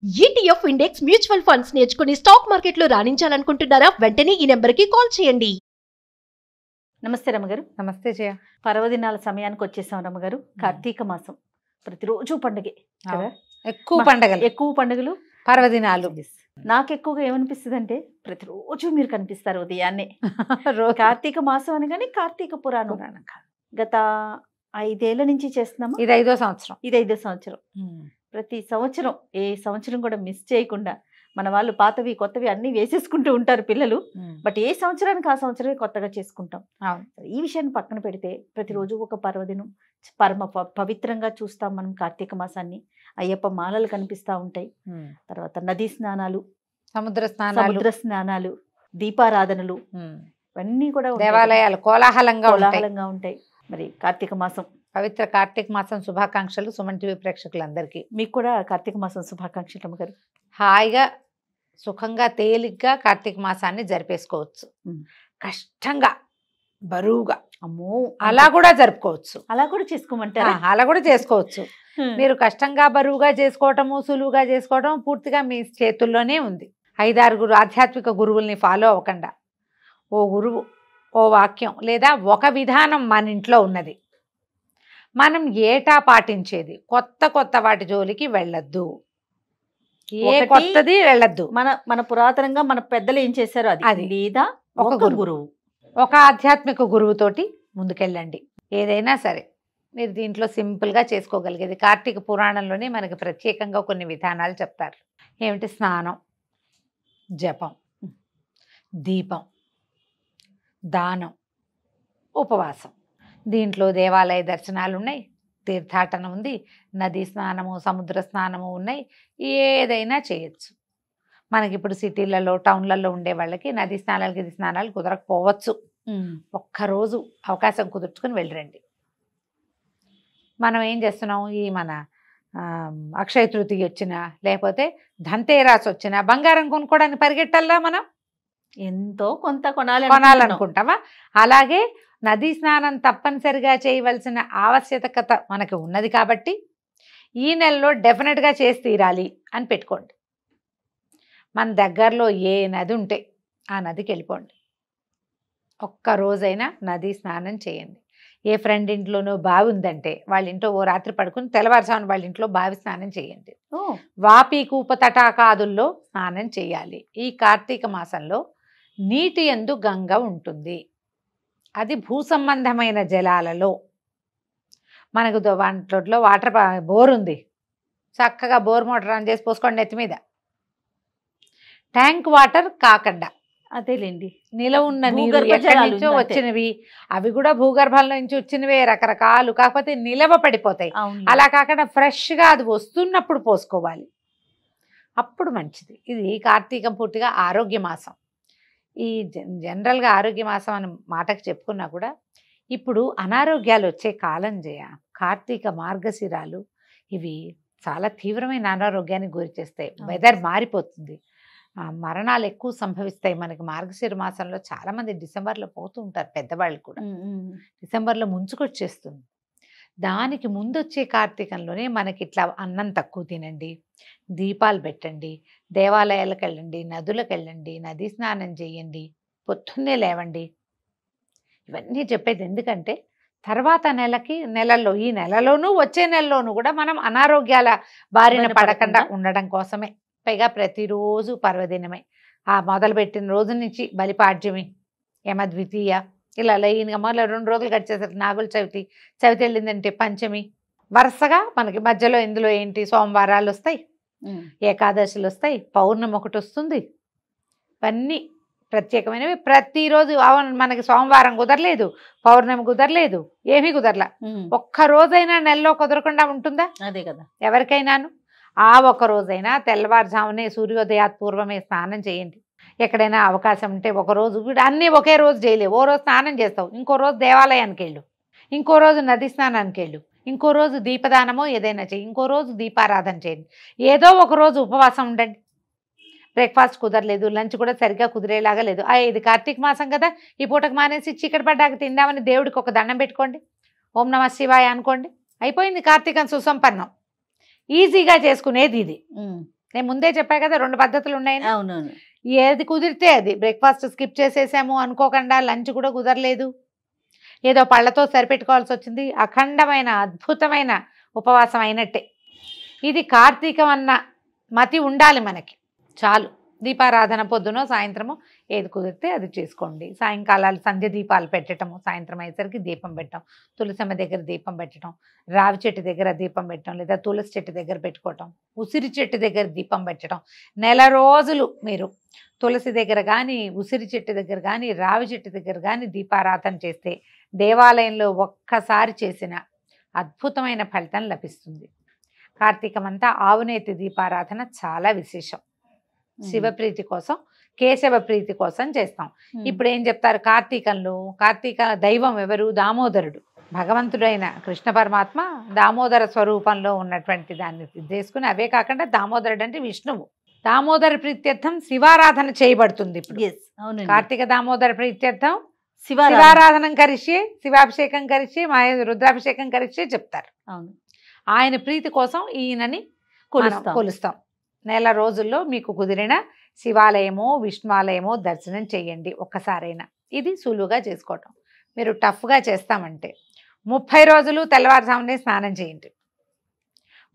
ETF index mutual funds నేర్చుకుని stock మార్కెట్లో రాణించాలనుకుంటున్నారా? వెంటనే ఈ నెంబర్కి కాల్ చేయండి. నమస్తే రమ్మగారు. నమస్తే జయ. పర్వదినాల సమయానికి వచ్చేసాం రమ్మగారు. కార్తీక మాసం ప్రతిరోజు పండుగే కదా, ఎక్కువ పండుగలు పర్వదినాలు. నాకు ఎక్కువగా ఏమనిపిస్తుంది అంటే ప్రతిరోజు మీరు కనిపిస్తారు ఉదయాన్నే. కార్తీక మాసం అనగానే కార్తీక పురాణం గత 5 ఏళ్ల నుంచి చేస్తున్నాము. ఇది 5వ సంవత్సరం. ఇది 5వ సంవత్సరం. ప్రతి సంవత్సరం ఏ సంవత్సరం కూడా మిస్ చేయకుండా మన వాళ్ళు పాతవి కొత్తవి అన్ని వేసేసుకుంటూ ఉంటారు పిల్లలు. బట్ ఏ సంవత్సరానికి ఆ సంవత్సరమే కొత్తగా చేసుకుంటాం. ఈ విషయాన్ని పక్కన పెడితే ప్రతిరోజు ఒక పర్వదినం పరమ పవిత్రంగా చూస్తాం మనం. కార్తీక మాసాన్ని అయ్యప్ప మాలలు కనిపిస్తూ ఉంటాయి. తర్వాత నదీ స్నానాలు, సముద్ర స్నానాలు, దీపారాధనలు ఇవన్నీ కూడా దేవాలయాలు కోలాహలంగా ఉంటాయి. మరి కార్తీక మాసం, పవిత్ర కార్తీక మాసం శుభాకాంక్షలు సుమన్ టీవీ ప్రేక్షకులందరికీ. మీకు కూడా కార్తీక మాసం శుభాకాంక్షలు అమ్మగారు. హాయిగా సుఖంగా తేలిగ్గా కార్తీక మాసాన్ని జరిపేసుకోవచ్చు. కష్టంగా బరువుగా అమ్మో అలా కూడా జరుపుకోవచ్చు. అలా కూడా చేసుకోమంటారా? అలా కూడా చేసుకోవచ్చు. మీరు కష్టంగా బరువుగా చేసుకోవటము సులువుగా చేసుకోవటం పూర్తిగా మీ చేతుల్లోనే ఉంది. 5-6 ఆధ్యాత్మిక గురువుల్ని ఫాలో అవ్వకుండా ఓ గురువు, ఓ వాక్యం లేదా ఒక విధానం మన ఇంట్లో ఉన్నది. మనం ఏటా పాటించేది. కొత్త వాటి జోలికి వెళ్ళొద్దు. ఏ కొత్తది వెళ్ళొద్దు. మన పురాతనంగా మన పెద్దలు ఏం చేశారో అది లేదా ఒక గురువు, ఒక ఆధ్యాత్మిక గురువుతోటి ముందుకెళ్ళండి. ఏదైనా సరే మీరు దీంట్లో సింపుల్గా చేసుకోగలిగేది. కార్తీక పురాణంలోనే మనకి ప్రత్యేకంగా కొన్ని విధానాలు చెప్తారు. ఏమిటి? స్నానం, జపం, దీపం, దానం, ఉపవాసం. దీంట్లో దేవాలయ దర్శనాలు ఉన్నాయి, తీర్థాటన ఉంది, నదీ స్నానము, సముద్ర స్నానము ఉన్నాయి. ఏదైనా చేయొచ్చు. మనకి ఇప్పుడు సిటీలలో టౌన్లలో ఉండే వాళ్ళకి నదీ స్నానాలు గిది స్నానాలు కుదరకపోవచ్చు. ఒక్కరోజు అవకాశం కుదుర్చుకుని వెళ్ళరండి. మనం ఏం చేస్తున్నాం? ఈ మన అక్షయ తృతీయ వచ్చినా లేకపోతే ధన్తేరాస్ వచ్చినా బంగారం కొనుక్కోవడానికి పరిగెట్టాలా? మనం ఎంతో కొంత కొనాలనుకుంటామా? అలాగే నదీ స్నానం తప్పనిసరిగా చేయవలసిన ఆవశ్యకత మనకి ఉన్నది కాబట్టి ఈ నెలలో డెఫినెట్గా చేసి తీరాలి అని పెట్టుకోండి. మన దగ్గరలో ఏ నది ఉంటే ఆ నదికి వెళ్ళిపోండి. ఒక్కరోజైనా నదీ స్నానం చేయండి. ఏ ఫ్రెండ్ ఇంట్లోనో బావి ఉందంటే వాళ్ళ ఇంట్లో ఓ రాత్రి పడుకుని తెల్లవారుజామున వాళ్ళ ఇంట్లో బావి స్నానం చేయండి. వాపి కూప తటాకాదుల్లో స్నానం చేయాలి. ఈ కార్తీక మాసంలో నీటి యందు గంగ ఉంటుంది. అది భూ సంబంధమైన జలాలలో. మనకు వంటలో వాటర్ బోర్ ఉంది, చక్కగా బోర్ మోటార్ ఆన్ చేసి పోసుకోండి నెత్తి మీద. ట్యాంక్ వాటర్ కాకుండా అదేలేండి నిలవ ఉన్న నీరు ఎక్కడి నుంచో వచ్చినవి, అవి కూడా భూగర్భాల నుంచి వచ్చినవే రకరకాలు, కాకపోతే నిలవ పడిపోతాయి. అలా కాకుండా ఫ్రెష్గా అది వస్తున్నప్పుడు పోసుకోవాలి, అప్పుడు మంచిది. ఇది కార్తీకం పూర్తిగా ఆరోగ్య మాసం. ఈ జనరల్గా ఆరోగ్య మాసం అని మాటకు చెప్పుకున్నా కూడా ఇప్పుడు అనారోగ్యాలు వచ్చే కాలం చేయ. కార్తీక మార్గశిరాలు ఇవి చాలా తీవ్రమైన అనారోగ్యానికి గురి చేస్తాయి. వెదర్ మారిపోతుంది, మరణాలు ఎక్కువ సంభవిస్తాయి. మనకి మార్గశిర మాసంలో చాలామంది డిసెంబర్లో పోతూ ఉంటారు. పెద్దవాళ్ళు కూడా డిసెంబర్లో ముంచుకొచ్చేస్తుంది. దానికి ముందు వచ్చే కార్తీకంలోనే మనకి ఇట్లా అన్నం తక్కువ తినండి, దీపాలు పెట్టండి, దేవాలయాలకు వెళ్ళండి, నదులకు వెళ్ళండి, నదీ స్నానం చేయండి, పొద్దున్నే లేవండి. ఇవన్నీ చెప్పేది ఎందుకంటే తర్వాత నెలల్లో ఈ నెలలోనూ వచ్చే నెలలోనూ కూడా మనం అనారోగ్యాల బారిన పడకుండా ఉండడం కోసమే. పైగా ప్రతిరోజు పర్వదినమే. ఆ మొదలుపెట్టిన రోజు నుంచి బలిపాడ్యమి, యమద్వితీయ, ఇలా లైన్గా మళ్ళీ 2 రోజులు గడిచేసరికి నాగుల చవితి, చవితి వెళ్ళిందంటే పంచమి. వరుసగా మనకి మధ్యలో ఇందులో ఏంటి సోమవారాలు వస్తాయి, ఏకాదశులు వస్తాయి, పౌర్ణమి ఒకటి వస్తుంది. ఇవన్నీ ప్రత్యేకమైనవి. ప్రతిరోజు మనకి సోమవారం కుదరలేదు, పౌర్ణమి కుదరలేదు, ఏమీ కుదరలా. ఒక్క రోజైనా నెలలో కుదరకుండా ఉంటుందా? అదే కదా ఎవరికైనాను. ఆ ఒక్క రోజైనా తెల్లవారుజామునే సూర్యోదయాత్ పూర్వమే స్నానం చేయండి. ఎక్కడైనా అవకాశం ఉంటే ఒకరోజు అన్నీ ఒకే రోజు చేయలేవు. ఓ రోజు స్నానం చేస్తావు, ఇంకో రోజు దేవాలయానికి వెళ్ళు, ఇంకో రోజు నది స్నానానికి వెళ్ళు, ఇంకో రోజు దీపదానమో ఏదైనా చేయి, ఇంకో రోజు దీపారాధన చేయండి. ఏదో ఒక రోజు ఉపవాసం ఉండండి. బ్రేక్ఫాస్ట్ కుదరలేదు, లంచ్ కూడా సరిగ్గా కుదిరేలాగా లేదు, ఇది కార్తీక మాసం కదా, ఈ పూటకు మానేసి చీకటి పడ్డాక తిందామని దేవుడికి ఒక దండం పెట్టుకోండి, ఓం నమ శివాయ అనుకోండి, అయిపోయింది కార్తీకం సుసంపన్నం. ఈజీగా చేసుకునేది ఇది. నేను ముందే చెప్పా కదా 2 పద్ధతులు ఉన్నాయని. అవునవును. ఏది కుదిరితే అది. బ్రేక్ఫాస్ట్ స్కిప్ చేసేసాము అనుకోకుండా, లంచ్ కూడా కుదరలేదు, ఏదో పళ్ళతో సరిపెట్టుకోవాల్సి వచ్చింది, అఖండమైన అద్భుతమైన ఉపవాసం అయినట్టే. ఇది కార్తీకం అన్న మతి ఉండాలి మనకి, చాలు. దీపారాధన పొద్దునో సాయంత్రమో ఏది కుదిరితే అది చేసుకోండి. సాయంకాలాలు సంధ్య దీపాలు పెట్టడము, సాయంత్రం అయ్యేసరికి దీపం పెట్టడం, తులసమ్మ దగ్గర దీపం పెట్టడం, రావి చెట్టు దగ్గర దీపం పెట్టడం, లేదా తులసి చెట్టు దగ్గర పెట్టుకోవటం, ఉసిరి చెట్టు దగ్గర దీపం పెట్టడం. నెల రోజులు మీరు తులసి దగ్గర కానీ, ఉసిరి చెట్టు దగ్గర కానీ, రావి చెట్టు దగ్గర కానీ దీపారాధన చేస్తే, దేవాలయంలో ఒక్కసారి చేసిన అద్భుతమైన ఫలితం లభిస్తుంది. కార్తీకమంతా ఆవునేతి దీపారాధన చాలా విశేషం. శివప్రీతి కోసం, కేశవ ప్రీతి కోసం చేస్తాం. ఇప్పుడు ఏం చెప్తారు, కార్తీకంలో కార్తీక దైవం ఎవరు? దామోదరుడు. భగవంతుడైన కృష్ణ పరమాత్మ దామోదర స్వరూపంలో ఉన్నటువంటి దాన్ని తీసుకుని, అవే కాకుండా దామోదరుడు అంటే విష్ణువు. దామోదర ప్రీత్యర్థం శివారాధన చేయబడుతుంది. ఇప్పుడు కార్తీక దామోదర ప్రీత్యర్థం శివారాధనం కరిష్యే, శివాభిషేకం కరిష్యే, రుద్రాభిషేకం కరిష్యే చెప్తారు. ఆయన ప్రీతి కోసం ఈయనని కొలుస్తాం. నెల రోజుల్లో మీకు కుదిరిన శివాలయమో విష్ణువాలయమో దర్శనం చేయండి ఒక్కసారైనా. ఇది సులువుగా చేసుకోవటం. మీరు టఫ్గా చేస్తామంటే 30 రోజులు తెల్లవారుజామునే స్నానం చేయండి,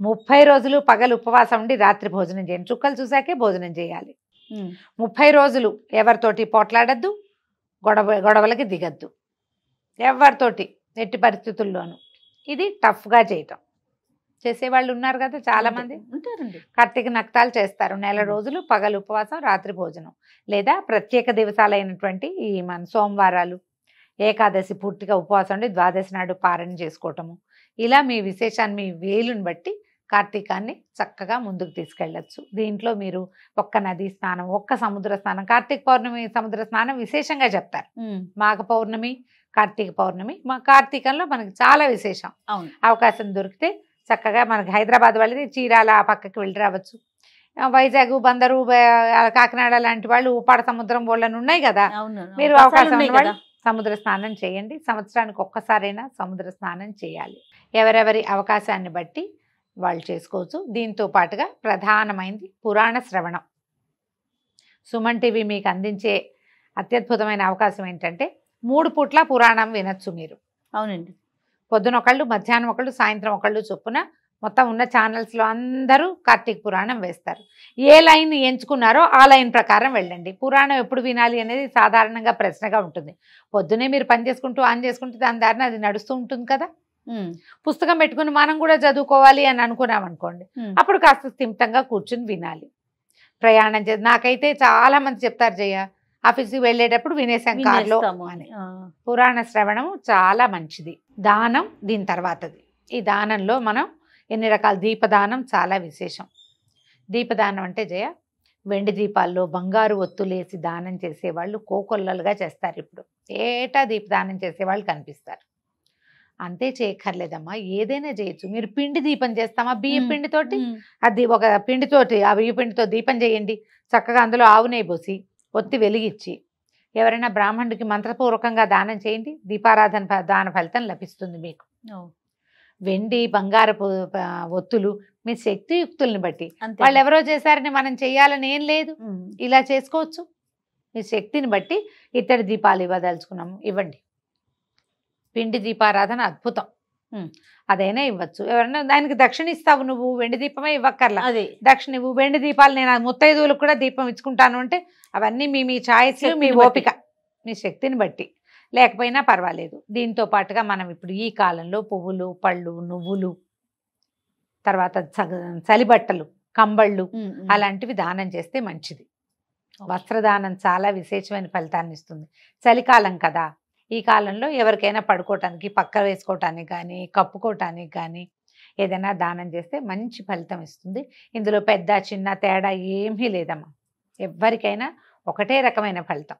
30 రోజులు పగలు ఉపవాసం ఉండి రాత్రి భోజనం చేయండి. చుక్కలు చూసాకే భోజనం చేయాలి. 30 రోజులు ఎవరితోటి పోట్లాడద్దు, గొడవలకి దిగద్దు, ఎవరితోటి ఎట్టి పరిస్థితుల్లోనూ. ఇది టఫ్గా చేయటం. చేసేవాళ్ళు ఉన్నారు కదా చాలా మంది ఉంటారండి. కార్తీక నక్తాలు చేస్తారు. నెల రోజులు పగలు ఉపవాసం, రాత్రి భోజనం. లేదా ప్రత్యేక దివసాలైనటువంటి ఈ మన సోమవారాలు, ఏకాదశి పూర్తిగా ఉపవాసం ఉండి ద్వాదశి నాడు పారణ చేసుకోవటము. ఇలా మీ విశేషాన్ని, మీ వేలుని బట్టి కార్తీకాన్ని చక్కగా ముందుకు తీసుకెళ్ళచ్చు. దీంట్లో మీరు ఒక్క నదీ స్నానం, ఒక్క సముద్ర స్నానం, కార్తీక పౌర్ణమి సముద్ర స్నానం విశేషంగా చెప్తారు. మాఘ పౌర్ణమి, కార్తీక పౌర్ణమి మా కార్తీకంలో మనకి చాలా విశేషం. అవకాశం దొరికితే చక్కగా మనకి హైదరాబాద్ వాళ్ళది చీరాల ఆ పక్కకి వెళ్ళి రావచ్చు. వైజాగ్, బందరు, కాకినాడ లాంటి వాళ్ళు ఉప్పాడ సముద్రం వాళ్ళని ఉన్నాయి కదా, మీరు అవకాశం వాళ్ళు సముద్ర స్నానం చేయండి. సంవత్సరానికి ఒక్కసారైనా సముద్ర స్నానం చేయాలి. ఎవరెవరి అవకాశాన్ని బట్టి వాళ్ళు చేసుకోవచ్చు. దీంతో పాటుగా ప్రధానమైనది పురాణ శ్రవణం. సుమన్ టీవీ మీకు అందించే అత్యద్భుతమైన అవకాశం ఏంటంటే 3 పూట్ల పురాణం వినొచ్చు మీరు. అవునండి. పొద్దున ఒకళ్ళు, మధ్యాహ్నం ఒకళ్ళు, సాయంత్రం ఒకళ్ళు చొప్పున మొత్తం ఉన్న ఛానల్స్లో అందరూ కార్తీక పురాణం వేస్తారు. ఏ లైన్ ఎంచుకున్నారో ఆ లైన్ ప్రకారం వెళ్ళండి. పురాణం ఎప్పుడు వినాలి అనేది సాధారణంగా ప్రశ్నగా ఉంటుంది. పొద్దునే మీరు పని చేసుకుంటూ ఆన్ చేసుకుంటూ దాని దారిన అది నడుస్తూ ఉంటుంది కదా. పుస్తకం పెట్టుకుని మనం కూడా చదువుకోవాలి అని అనుకున్నాం అనుకోండి, అప్పుడు కాస్త స్థిమితంగా కూర్చుని వినాలి. ప్రయాణం చేసి నాకైతే చాలా మంది చెప్తారు, జయ ఆఫీస్కి వెళ్ళేటప్పుడు వినేసాం కార్లో అని. పురాణ శ్రవణం చాలా మంచిది. దానం దీని తర్వాతది. ఈ దానంలో మనం ఎన్ని రకాల దీపదానం చాలా విశేషం. దీపదానం అంటే జయ వెండి దీపాల్లో బంగారు ఒత్తులేసి దానం చేసేవాళ్ళు కోకొల్లలుగా చేస్తారు. ఇప్పుడు ఏటా దీపదానం చేసేవాళ్ళు కనిపిస్తారు. అంతే చేయక్కర్లేదమ్మా, ఏదైనా చేయొచ్చు. మీరు పిండి దీపం చేస్తామా, బియ్య పిండితోటి, అది ఒక పిండితోటి ఆ బియ్య పిండితో దీపం చేయండి. చక్కగా అందులో ఆవు నెయ్యి పోసి ఒత్తి వెలిగించి ఎవరైనా బ్రాహ్మణుడికి మంత్రపూర్వకంగా దానం చేయండి. దీపారాధన దాన ఫలితం లభిస్తుంది మీకు. వెండి బంగారపు ఒత్తులు మీ శక్తియుక్తుల్ని బట్టి, వాళ్ళు ఎవరో చేశారని మనం చెయ్యాలని ఏం లేదు, ఇలా చేసుకోవచ్చు. మీ శక్తిని బట్టి ఇత్తడి దీపాలు ఇవ్వదలుచుకున్నాము, ఇవ్వండి. పిండి దీపారాధన అద్భుతం, అదైనా ఇవ్వచ్చు. ఎవరైనా దానికి దక్షిణ ఇస్తావు నువ్వు, వెండి దీపమే ఇవ్వక్కర్లా, అదే దక్షిణ ఇవ్వు. వెండి దీపాలు నేను ముత్తైదువులకు కూడా దీపం ఇచ్చుకుంటాను అంటే అవన్నీ మీ ఛాయిస్, మీ ఓపిక, మీ శక్తిని బట్టి. లేకపోయినా పర్వాలేదు. దీంతో పాటుగా మనం ఇప్పుడు ఈ కాలంలో పువ్వులు, పళ్ళు, నువ్వులు, తర్వాత చలిబట్టలు, కంబళ్ళు అలాంటివి దానం చేస్తే మంచిది. వస్త్రదానం చాలా విశేషమైన ఫలితాన్ని ఇస్తుంది. చలికాలం కదా, ఈ కాలంలో ఎవరికైనా పడుకోవటానికి, పక్క వేసుకోవటానికి కానీ, కప్పుకోవటానికి కానీ ఏదైనా దానం చేస్తే మంచి ఫలితం ఇస్తుంది. ఇందులో పెద్ద చిన్న తేడా ఏమీ లేదమ్మా, ఎవరికైనా ఒకటే రకమైన ఫలితం.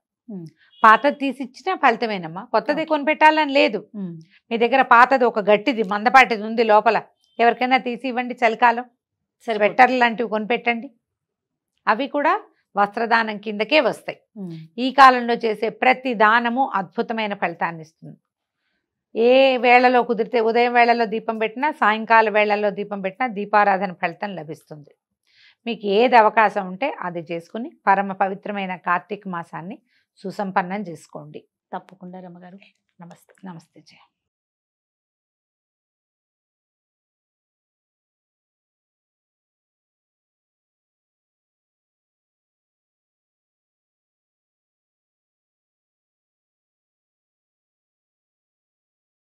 పాతది తీసిచ్చిన ఫలితమేనమ్మా, కొత్తది కొనిపెట్టాలని లేదు. మీ దగ్గర పాతది ఒక గట్టిది మందపాటిది ఉంది లోపల, ఎవరికైనా తీసి ఇవ్వండి. చలికాలం స్వెట్టర్లు లాంటివి కొనిపెట్టండి, అవి కూడా వస్త్రదానం కిందకే వస్తాయి. ఈ కాలంలో చేసే ప్రతి దానము అద్భుతమైన ఫలితాన్ని ఇస్తుంది. ఏ వేళలో కుదిరితే ఉదయం వేళలో దీపం పెట్టినా, సాయంకాల వేళల్లో దీపం పెట్టినా దీపారాధన ఫలితం లభిస్తుంది. మీకు ఏది అవకాశం ఉంటే అది చేసుకుని పరమ పవిత్రమైన కార్తీక మాసాన్ని సుసంపన్నం చేసుకోండి. తప్పకుండా రమ్మగారు. నమస్తే. నమస్తే జయ.